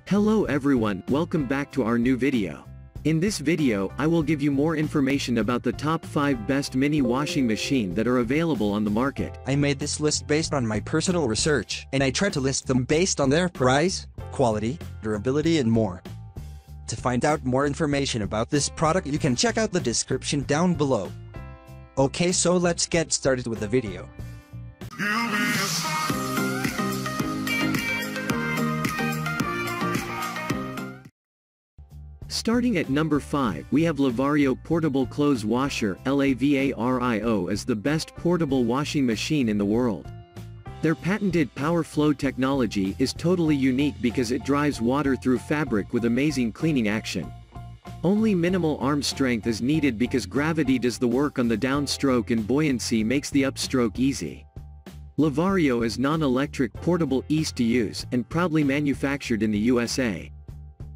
Hello everyone, welcome back to our new video. In this video, I will give you more information about the top 5 best mini washing machine that are available on the market. I made this list based on my personal research, and I tried to list them based on their price, quality, durability and more. To find out more information about this product, you can check out the description down below. Okay, so let's get started with the video. Starting at number 5, we have LAVARO Portable Clothes Washer. LAVARO is the best portable washing machine in the world. Their patented power flow technology is totally unique because it drives water through fabric with amazing cleaning action. Only minimal arm strength is needed because gravity does the work on the downstroke and buoyancy makes the upstroke easy. LAVARO is non-electric, portable, easy to use, and proudly manufactured in the USA.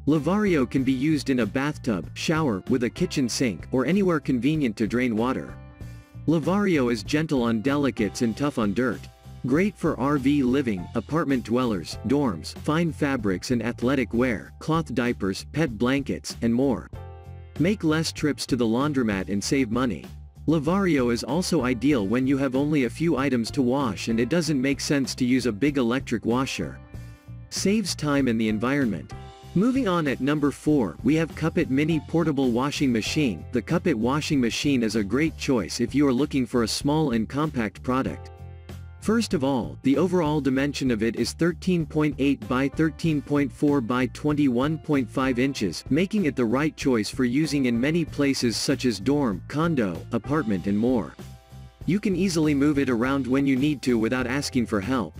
LAVARO can be used in a bathtub, shower, with a kitchen sink, or anywhere convenient to drain water. LAVARO is gentle on delicates and tough on dirt. Great for RV living, apartment dwellers, dorms, fine fabrics and athletic wear, cloth diapers, pet blankets, and more. Make less trips to the laundromat and save money. LAVARO is also ideal when you have only a few items to wash and it doesn't make sense to use a big electric washer. Saves time and the environment. Moving on, at number 4, we have Cupit Mini Portable Washing Machine. The Cupit washing machine is a great choice if you are looking for a small and compact product. First of all, the overall dimension of it is 13.8 by 13.4 by 21.5 inches, making it the right choice for using in many places such as dorm, condo, apartment and more. You can easily move it around when you need to without asking for help.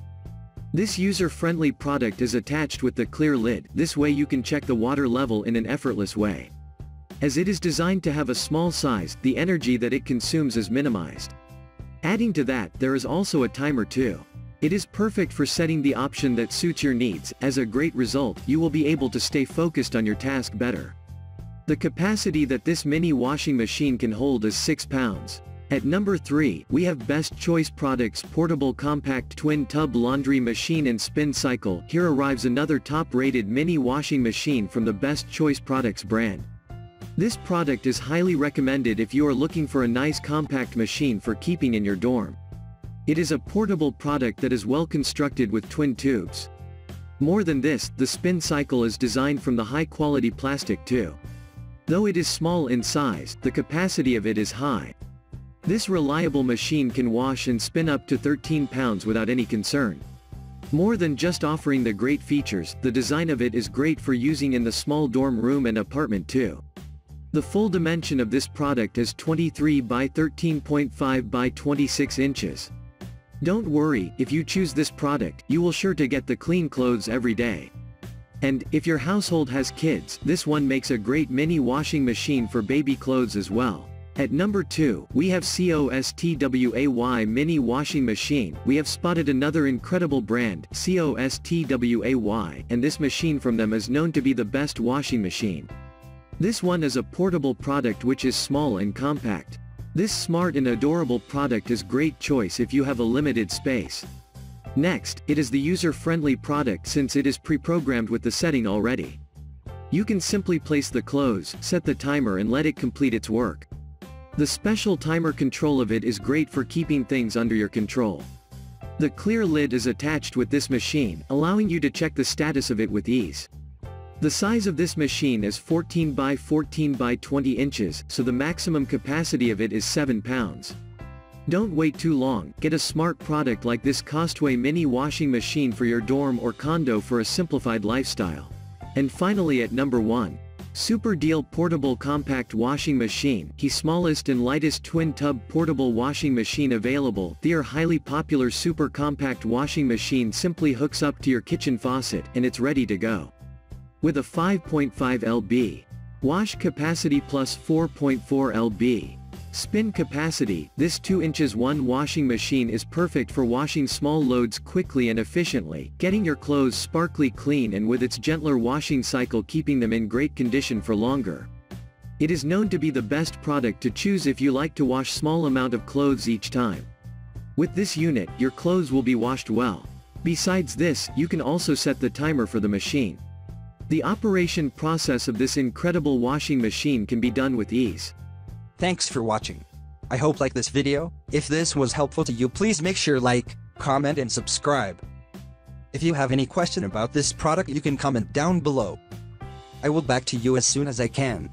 This user-friendly product is attached with the clear lid. This way you can check the water level in an effortless way. As it is designed to have a small size, the energy that it consumes is minimized. Adding to that, there is also a timer too. It is perfect for setting the option that suits your needs. As a great result, you will be able to stay focused on your task better. The capacity that this mini washing machine can hold is 6 pounds. At number 3, we have Best Choice Products Portable Compact Twin Tub Laundry Machine and Spin Cycle. Here arrives another top-rated mini washing machine from the Best Choice Products brand. This product is highly recommended if you are looking for a nice compact machine for keeping in your dorm. It is a portable product that is well constructed with twin tubes. More than this, the spin cycle is designed from the high-quality plastic too. Though it is small in size, the capacity of it is high. This reliable machine can wash and spin up to 13 pounds without any concern. More than just offering the great features, the design of it is great for using in the small dorm room and apartment too. The full dimension of this product is 23 by 13.5 by 26 inches. Don't worry, if you choose this product, you will sure to get the clean clothes every day. And, if your household has kids, this one makes a great mini washing machine for baby clothes as well. At number 2, we have COSTWAY Mini Washing Machine. We have spotted another incredible brand, COSTWAY, and this machine from them is known to be the best washing machine. This one is a portable product which is small and compact. This smart and adorable product is great choice if you have a limited space. Next, it is the user-friendly product since it is pre-programmed with the setting already. You can simply place the clothes, set the timer and let it complete its work. The special timer control of it is great for keeping things under your control. The clear lid is attached with this machine, allowing you to check the status of it with ease. The size of this machine is 14 by 14 by 20 inches, so the maximum capacity of it is 7 pounds. Don't wait too long, get a smart product like this COSTWAY mini washing machine for your dorm or condo for a simplified lifestyle. And finally, at number 1. Super Deal Portable Compact Washing Machine. The smallest and lightest twin tub portable washing machine available. Their highly popular super compact washing machine simply hooks up to your kitchen faucet, and it's ready to go. With a 5.5 lb. wash capacity plus 4.4 lb. spin capacity, this 2 inches 1 washing machine is perfect for washing small loads quickly and efficiently, getting your clothes sparkly clean and with its gentler washing cycle keeping them in great condition for longer. It is known to be the best product to choose if you like to wash small amount of clothes each time. With this unit, your clothes will be washed well. Besides this, you can also set the timer for the machine. The operation process of this incredible washing machine can be done with ease. Thanks for watching. I hope like this video. If this was helpful to you, please make sure like, comment and subscribe. If you have any question about this product, you can comment down below. I will back to you as soon as I can.